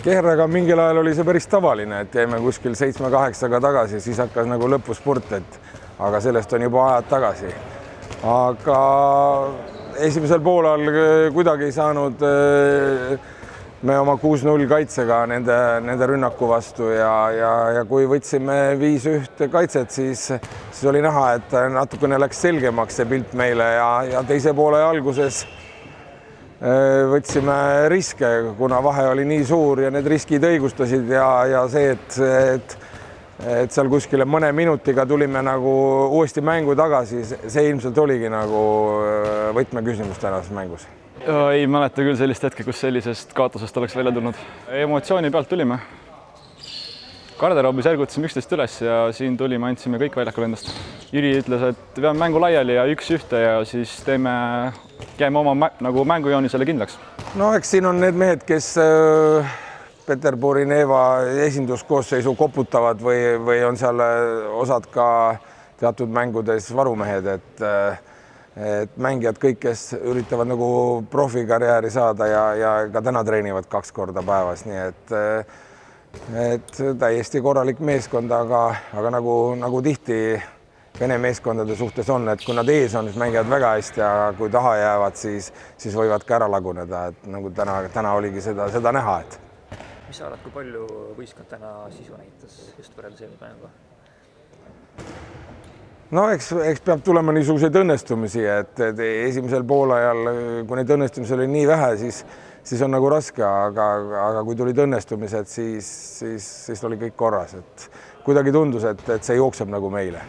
Kehrega mingil ajal oli see päris tavaline, et jäime kuskil 7-8-ga tagasi, siis hakkas nagu lõpuspurt, aga sellest on juba ajad tagasi. Aga esimesel poolel kuidagi ei saanud me oma 6-0 kaitsega nende rünnaku vastu ja kui võtsime 5-1 kaitset, siis oli näha, et natukene läks selgemaks see pilt meile ja teise poole alguses võtsime riske, kuna vahe oli nii suur ja need riskid õigustasid ja see, et seal kuskile mõne minutiga tulime nagu uuesti mängu tagasi, see ilmselt oligi nagu võtmeküsimus tänases mängus. Ei mäleta küll sellist hetke, kus sellisest kaotusest oleks välja tulnud. Emotsiooni pealt tulime. Garderoobis ergutasime 11 üles ja siin tulime, andsime kõik väljakul endast. Jüri ütles, et veame mängu laiali ja 1-1 ja siis käime oma nagu mängujoonisele kindlaks. No eks siin on need mehed, kes Peterburi Neva esinduskoosseisu koputavad või on seal osad ka teatud mängudes varumehed, et mängijad kõik, kes üritavad nagu profikarjääri saada ja ka täna treenivad 2 korda päevas, nii et täiesti korralik meeskond, aga nagu tihti Vene meeskondade suhtes on, et kui nad ees on, siis mängivad väga hästi, aga kui taha jäävad, siis võivad ka ära laguneda, et nagu täna oligi seda näha. Mis sa arvad, kui palju võistkond täna sisu näitas just võrreldes eelmise mänguga? No eks peab tulema niisuguseid õnnestumisi, et esimesel poolajal, kui neid õnnestumisi oli nii vähe, siis on nagu raske, aga kui tulid õnnestumised, siis oli kõik korras, et kuidagi tundus, et see jookseb nagu meile.